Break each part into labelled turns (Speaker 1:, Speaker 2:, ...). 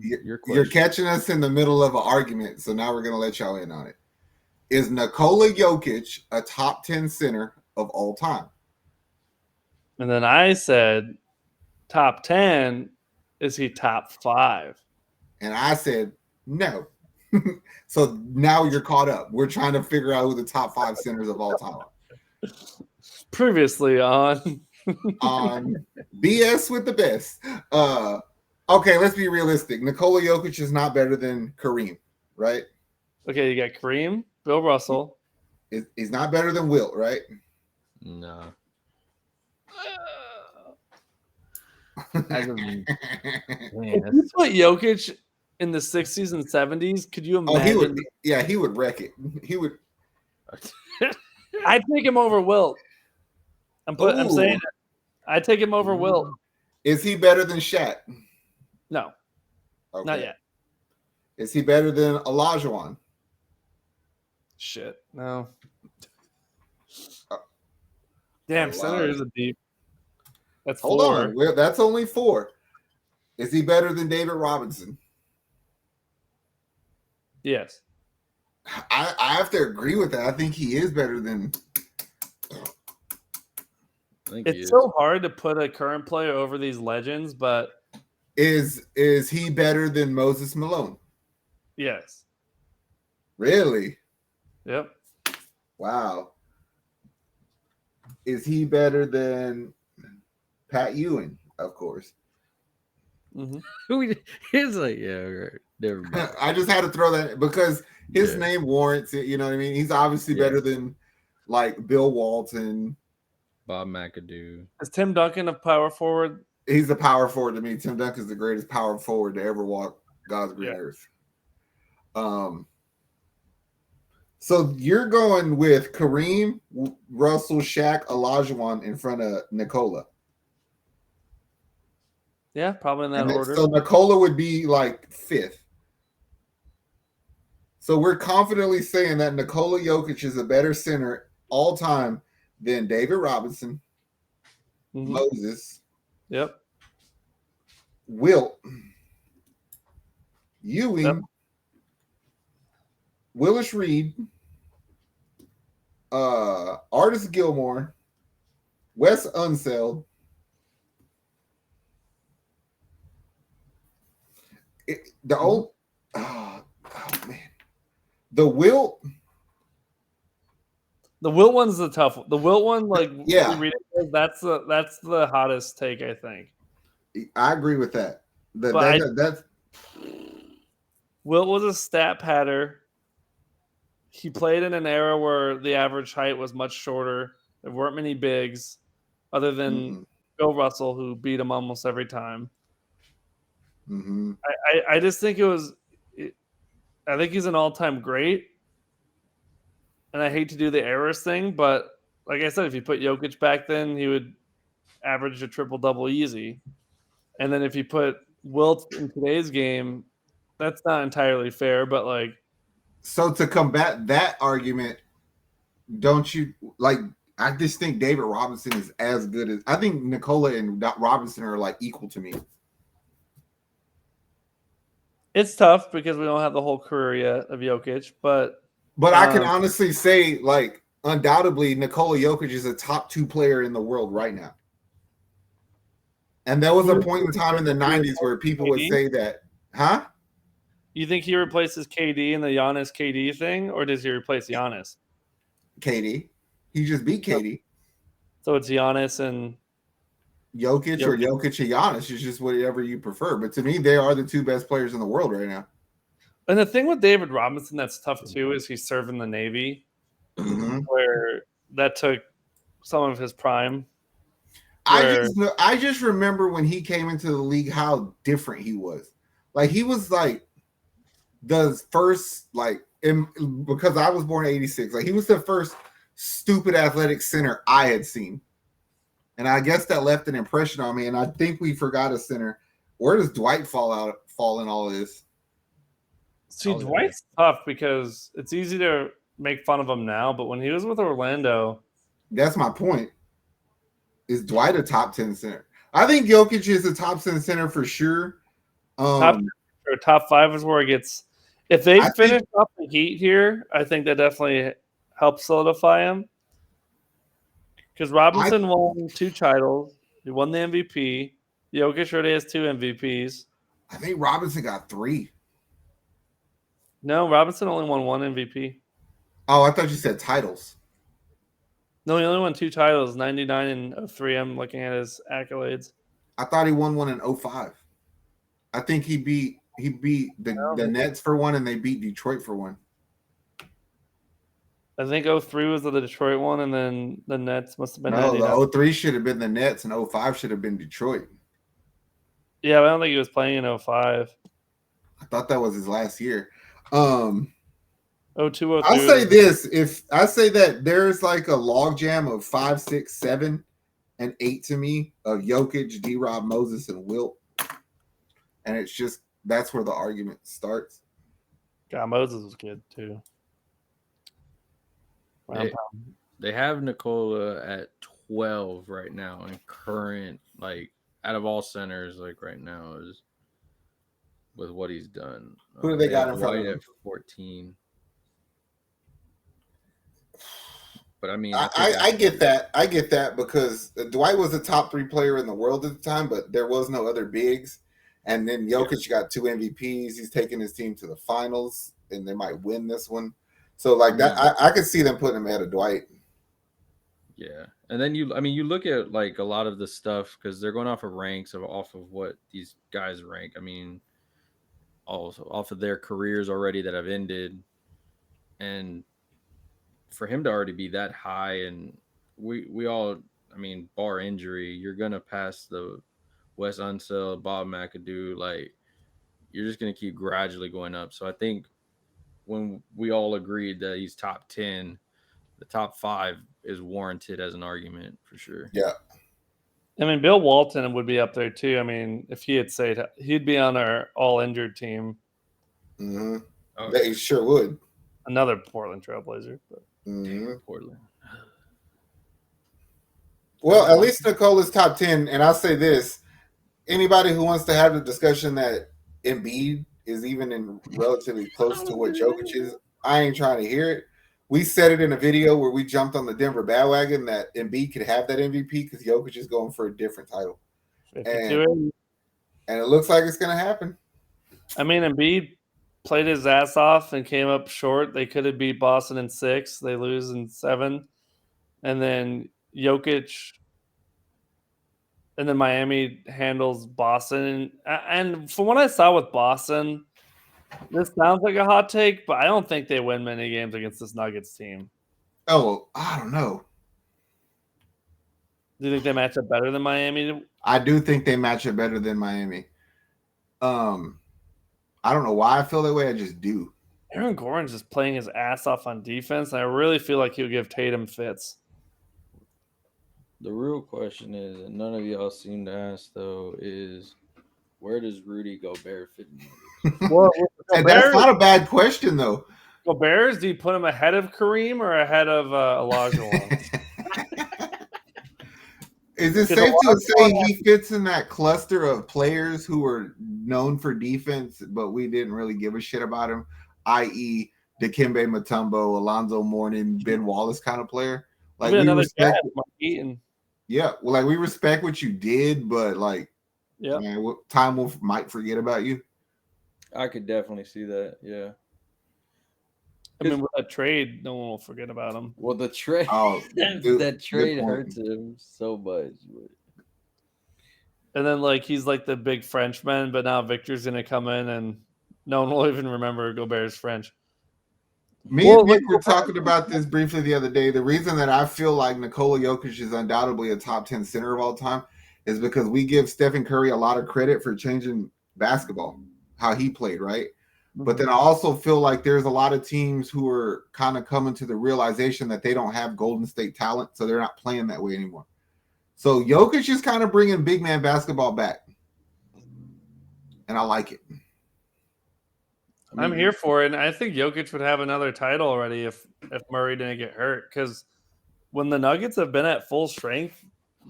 Speaker 1: Your
Speaker 2: You're
Speaker 1: question.
Speaker 2: catching us in the middle of an argument, so now we're going to let y'all in on it. Is Nikola Jokic a top 10 center of all time?
Speaker 3: And then I said, top 10, is he top 5?
Speaker 2: And I said, no. So now you're caught up. We're trying to figure out who the top 5 centers of all time are.
Speaker 3: Previously on
Speaker 2: BS with the best. Okay, let's be realistic. Nikola Jokic is not better than Kareem, right?
Speaker 3: Okay, you got Kareem, Bill Russell.
Speaker 2: He's not better than Wilt, right?
Speaker 1: No.
Speaker 3: If you put Jokic in the 60s and 70s, could you imagine?
Speaker 2: Oh, he would. Yeah, he would wreck it. He would.
Speaker 3: I'd take him over Wilt. I'm saying it. I'd take him over Wilt.
Speaker 2: Is he better than Shaq?
Speaker 3: No, okay. Not yet.
Speaker 2: Is he better than Olajuwon?
Speaker 3: Shit, no. Damn, center is a deep. That's 4.
Speaker 2: Hold on. Well, that's only 4. Is he better than David Robinson?
Speaker 3: Yes.
Speaker 2: I have to agree with that. I think he is better than.
Speaker 3: It's so hard to put a current player over these legends, but
Speaker 2: is he better than Moses Malone?
Speaker 3: Yes.
Speaker 2: Really?
Speaker 3: Yep.
Speaker 2: Wow. Is he better than Pat Ewing? Of course.
Speaker 1: Mm-hmm. He's like, yeah, right. Never mind.
Speaker 2: I just had to throw that because his name warrants it. You know what I mean? He's obviously better than like Bill Walton,
Speaker 1: Bob McAdoo.
Speaker 3: Is Tim Duncan a power forward?
Speaker 2: He's a power forward to me. Tim Duncan is the greatest power forward to ever walk God's green earth. So you're going with Kareem, Russell, Shaq, Olajuwon in front of Nikola.
Speaker 3: Yeah, probably in that order.
Speaker 2: So Nikola would be like 5th. So we're confidently saying that Nikola Jokic is a better center all time than David Robinson, Moses, Wilt, Ewing, Willis Reed, Artis Gilmore, Wes Unseld, the Wilt.
Speaker 3: The Wilt one's the tough one. The Wilt one, that's the hottest take, I think.
Speaker 2: I agree with that. That's
Speaker 3: Wilt was a stat patter. He played in an era where the average height was much shorter. There weren't many bigs, other than Bill Russell, who beat him almost every time.
Speaker 2: Mm-hmm.
Speaker 3: I just think I think he's an all-time great. And I hate to do the errors thing, but like I said, if you put Jokic back then, he would average a triple-double easy. And then if you put Wilt in today's game, that's not entirely fair, but like.
Speaker 2: So to combat that argument, don't you like? I just think David Robinson is as good as I think Nikola and Robinson are like equal to me.
Speaker 3: It's tough because we don't have the whole career yet of Jokic, but
Speaker 2: I can honestly say, like, undoubtedly, Nikola Jokic is a top 2 player in the world right now. And there was a point in time in the 90s where people would say that, huh?
Speaker 3: You think he replaces KD in the Giannis KD thing, or does he replace Giannis?
Speaker 2: KD. He just beat KD.
Speaker 3: So it's Giannis and
Speaker 2: Jokic or Jokic and Giannis. It's just whatever you prefer. But to me, they are the 2 best players in the world right now.
Speaker 3: And the thing with David Robinson that's tough too is he's serving the Navy, where that took some of his prime.
Speaker 2: I just remember when he came into the league how different he was. Like he was like the first because I was born in '86. Like he was the first stupid athletic center I had seen, and I guess that left an impression on me. And I think we forgot a center. Where does Dwight fall in all of this?
Speaker 3: See, Dwight's tough because it's easy to make fun of him now, but when he was with Orlando,
Speaker 2: that's my point. Is Dwight a top 10 center? I think Jokic is a top 10 center for sure.
Speaker 3: Top 10 sure. Top 5 is where it gets. If they
Speaker 2: I
Speaker 3: finish off the Heat here, I think that definitely helps solidify him. Because Robinson won 2 titles. He won the MVP. Jokic already has 2 MVPs.
Speaker 2: I think Robinson got 3.
Speaker 3: No, Robinson only won 1 MVP.
Speaker 2: Oh, I thought you said titles.
Speaker 3: No, he only won 2 titles, 99 and 03. I'm looking at his accolades.
Speaker 2: I thought he won one in 05. I think he beat the Nets for one, and they beat Detroit for one.
Speaker 3: I think 03 was the Detroit one, and then the Nets must have been 99.
Speaker 2: No, the 03 should have been the Nets, and 05 should have been Detroit.
Speaker 3: Yeah, but I don't think he was playing in 05.
Speaker 2: I thought that was his last year.
Speaker 3: 02, 03.
Speaker 2: I'll say this: if I say that there's like a logjam of 5, 6, 7, and 8 to me of Jokic, D-Rob, Moses, and Wilt, and it's just that's where the argument starts.
Speaker 3: God, Moses was good too.
Speaker 1: They have Nikola at 12 right now, and current, like, out of all centers, like right now, is with what he's done.
Speaker 2: Who do they got in front of him?
Speaker 1: At 14. But I mean,
Speaker 2: I get that. I get that because Dwight was the top 3 player in the world at the time, but there was no other bigs. And then Jokic got 2 MVPs. He's taking his team to the finals, and they might win this one. So, like that, I could see them putting him ahead of Dwight.
Speaker 1: Yeah, and then you look at like a lot of the stuff because they're going off of ranks off of what these guys rank. I mean, also off of their careers already that have ended, and for him to already be that high, and we all, I mean, bar injury, you're gonna pass the Wes Unseld, Bob McAdoo, like you're just gonna keep gradually going up. So I think when we all agreed that he's top 10, the top 5 is warranted as an argument for sure.
Speaker 2: Yeah.
Speaker 3: I mean, Bill Walton would be up there too. I mean, if he had stayed, he'd be on our all injured team.
Speaker 2: Mm-hmm. Oh, they sure would.
Speaker 3: Another Portland Trailblazer. But.
Speaker 2: Mm-hmm.
Speaker 1: Portland.
Speaker 2: Well, at least Nikola's top 10. And I'll say this. Anybody who wants to have the discussion that Embiid is even in relatively close to what Jokic is, I ain't trying to hear it. We said it in a video where we jumped on the Denver bandwagon that Embiid could have that MVP because Jokic is going for a different title. And it looks like it's going to happen.
Speaker 3: I mean, Embiid played his ass off and came up short. They could have beat Boston in 6. They lose in 7. And then Jokic and then Miami handles Boston. And from what I saw with Boston, this sounds like a hot take, but I don't think they win many games against this Nuggets team.
Speaker 2: Oh, I don't know.
Speaker 3: Do you think they match up better than Miami?
Speaker 2: I do think they match up better than Miami. I don't know why I feel that way. I just do.
Speaker 3: Aaron Gordon's just playing his ass off on defense, and I really feel like he'll give Tatum fits.
Speaker 1: The real question is, and none of y'all seem to ask though, is where does Rudy Gobert fit in?
Speaker 3: Well,
Speaker 2: that's not a bad question though.
Speaker 3: Gobert, do you put him ahead of Kareem or ahead of Olajuwon?
Speaker 2: Is it safe to say he fits in that cluster of players who are known for defense, but we didn't really give a shit about him, i.e. Dikembe Mutombo, Alonzo Mourning, Ben Wallace kind of player? Like we respect, yeah, well, like we respect what you did, but like,
Speaker 3: yeah,
Speaker 2: time might forget about you.
Speaker 1: I could definitely see that. Yeah.
Speaker 3: I mean, with that trade, no one will forget about him.
Speaker 1: Well, the trade, that trade hurts him so much.
Speaker 3: And then, like, he's like the big Frenchman, but now Victor's going to come in and no one will even remember Gobert's French.
Speaker 2: Me and Nick were talking about this briefly the other day. The reason that I feel like Nikola Jokic is undoubtedly a top 10 center of all time is because we give Stephen Curry a lot of credit for changing basketball, how he played, right? But then I also feel like there's a lot of teams who are kind of coming to the realization that they don't have Golden State talent, so they're not playing that way anymore. So Jokic is kind of bringing big man basketball back, and I like it.
Speaker 3: I'm here for it, and I think Jokic would have another title already if Murray didn't get hurt. Because when the Nuggets have been at full strength,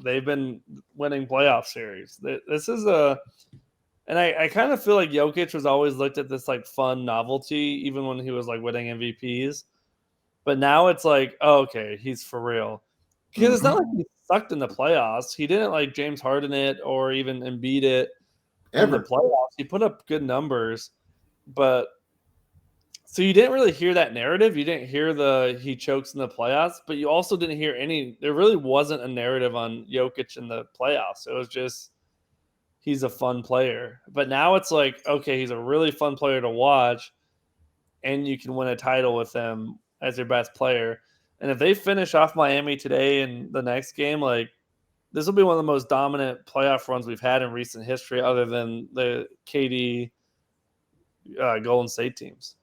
Speaker 3: they've been winning playoff series. This is And I kind of feel like Jokic was always looked at this like fun novelty, even when he was like winning MVPs. But now it's like, oh, okay, he's for real. Because it's not like he sucked in the playoffs. He didn't like James Harden it or even Embiid it in the playoffs. He put up good numbers, but so you didn't really hear that narrative. You didn't hear he chokes in the playoffs, but you also didn't hear there really wasn't a narrative on Jokic in the playoffs. It was just he's a fun player. But now it's like, okay, he's a really fun player to watch, and you can win a title with him as your best player. And if they finish off Miami today and the next game, like this will be one of the most dominant playoff runs we've had in recent history, other than the KD Golden State teams.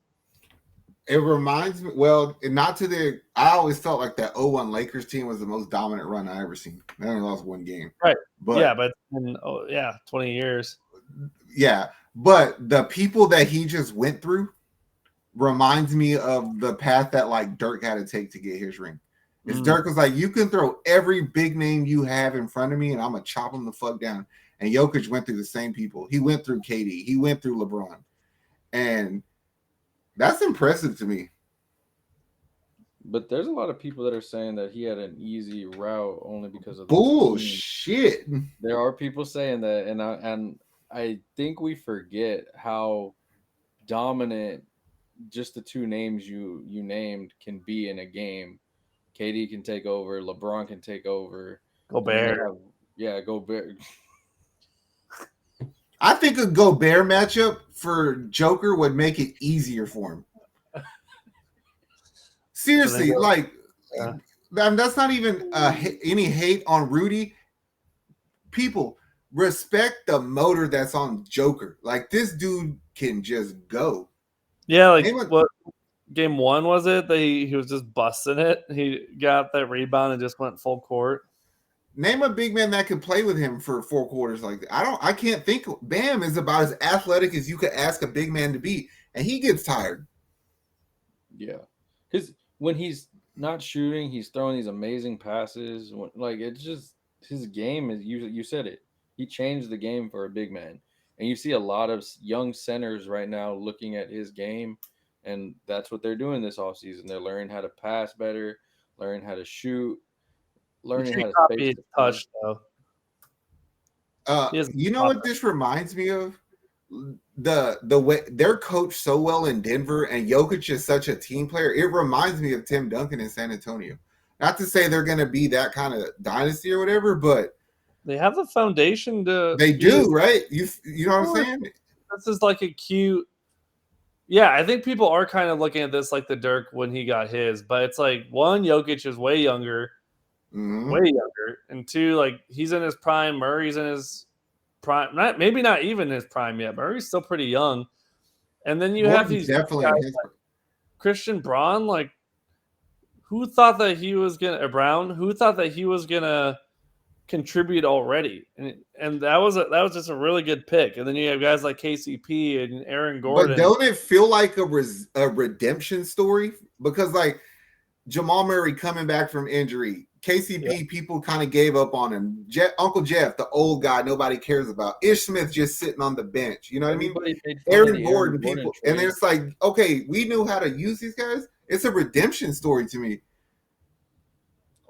Speaker 2: It reminds me, well, not to the. I always felt like that 0-1 Lakers team was the most dominant run I ever seen. They only lost one game,
Speaker 3: right?
Speaker 2: But
Speaker 3: yeah, but 20 years.
Speaker 2: Yeah, but the people that he just went through reminds me of the path that like Dirk had to take to get his ring. It's Dirk was like, you can throw every big name you have in front of me, and I'm gonna chop them the fuck down. And Jokic went through the same people. He went through KD. He went through LeBron, and that's impressive to me.
Speaker 1: But there's a lot of people that are saying that he had an easy route only because of
Speaker 2: bullshit.
Speaker 1: There are people saying that, and I think we forget how dominant just the two names you named can be in a game. KD can take over, LeBron can take over.
Speaker 3: Gobert.
Speaker 1: Gobert.
Speaker 2: I think a Gobert matchup for Joker would make it easier for him. Seriously, that's not even any hate on Rudy. People, respect the motor that's on Joker. Like, this dude can just go.
Speaker 3: Yeah, like what game 1 was it that he was just busting it? He got that rebound and just went full court.
Speaker 2: Name a big man that could play with him for 4 quarters like that. I can't think. Bam is about as athletic as you could ask a big man to be, and he gets tired.
Speaker 1: Yeah, because when he's not shooting, he's throwing these amazing passes. Like, it's just his game is. You said it. He changed the game for a big man, and you see a lot of young centers right now looking at his game, and that's what they're doing this offseason. They're learning how to pass better, learning how to shoot. Learning how to space
Speaker 3: the touch though.
Speaker 2: You know what this reminds me of? The way they're coached so well in Denver, and Jokic is such a team player. It reminds me of Tim Duncan in San Antonio. Not to say they're going to be that kind of dynasty or whatever, but
Speaker 3: they have the foundation to.
Speaker 2: They do, right? You know what I'm saying?
Speaker 3: This is like a cute. Yeah, I think people are kind of looking at this like the Dirk when he got his, but it's like, one, Jokic is way younger. Way younger, and 2, like he's in his prime. Murray's in his prime, maybe not even his prime yet. Murray's still pretty young, and then you have these guys like Christian Braun. Like, who thought that he was gonna Brown? Who thought that he was gonna contribute already? And that was just a really good pick. And then you have guys like KCP and Aaron Gordon.
Speaker 2: But don't it feel like a redemption story? Because like Jamal Murray coming back from injury. KCP, people kind of gave up on him. Uncle Jeff, the old guy nobody cares about. Ish Smith just sitting on the bench. You know what I mean? Aaron Gordon, people. And it's like, okay, we knew how to use these guys. It's a redemption story to me.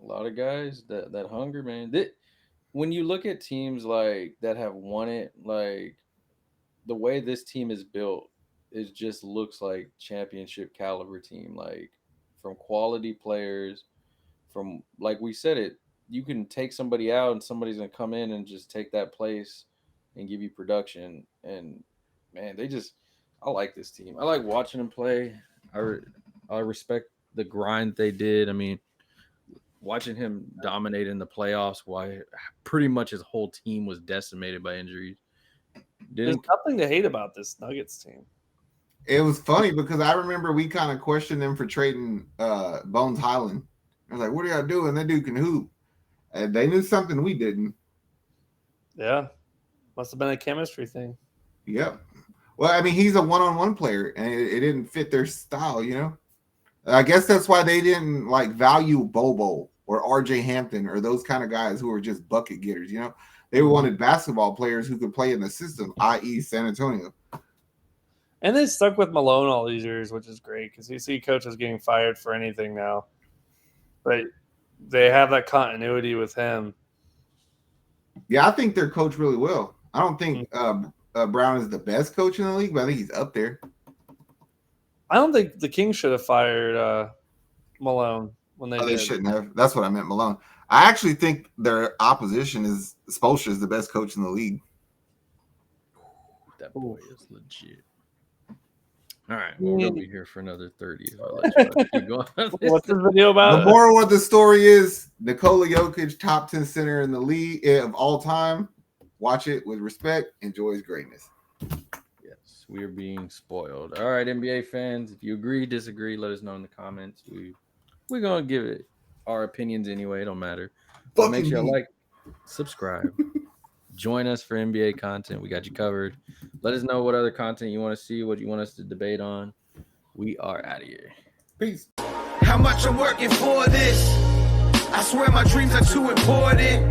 Speaker 1: A lot of guys, that hunger, man. When you look at teams like that have won it, like the way this team is built, it just looks like championship caliber team. Like, from quality players. From, like we said it, you can take somebody out and somebody's gonna come in and just take that place and give you production. And man, I like this team. I like watching them play. I respect the grind they did. I mean, watching him dominate in the playoffs, why pretty much his whole team was decimated by injuries.
Speaker 3: There's nothing to hate about this Nuggets team.
Speaker 2: It was funny because I remember we kind of questioned them for trading Bones Highland. I was like, what are y'all doing? That dude can hoop. And they knew something we didn't.
Speaker 3: Yeah. Must have been a chemistry thing.
Speaker 2: Yep. Well, I mean, he's a one-on-one player, and it didn't fit their style, you know? I guess that's why they didn't, like, value Bobo or RJ Hampton or those kind of guys who are just bucket getters, you know? They wanted basketball players who could play in the system, i.e., San Antonio.
Speaker 3: And they stuck with Malone all these years, which is great because you see coaches getting fired for anything now. But they have that continuity with him.
Speaker 2: Yeah, I think they're coached really well. I don't think Brown is the best coach in the league, but I think he's up there.
Speaker 3: I don't think the Kings should have fired Malone when they did.
Speaker 2: They shouldn't have. That's what I meant, Malone. I actually think their opposition is Spoelstra is the best coach in the league.
Speaker 1: That boy is legit. All right, well, we'll be here for another 30. I'll let you keep going.
Speaker 3: What's this video about?
Speaker 2: The moral of the story is Nikola Jokic, top 10 center in the league of all time. Watch it with respect. Enjoy his greatness.
Speaker 1: Yes, we are being spoiled. All right, NBA fans, if you agree, disagree, let us know in the comments. We're going to give it our opinions anyway. It don't matter. But make sure you like, subscribe. Join us for NBA content. We got you covered. Let us know what other content you want to see, what you want us to debate on. We are out of here.
Speaker 2: Peace.
Speaker 4: How much I'm working for this? I swear my dreams are too important.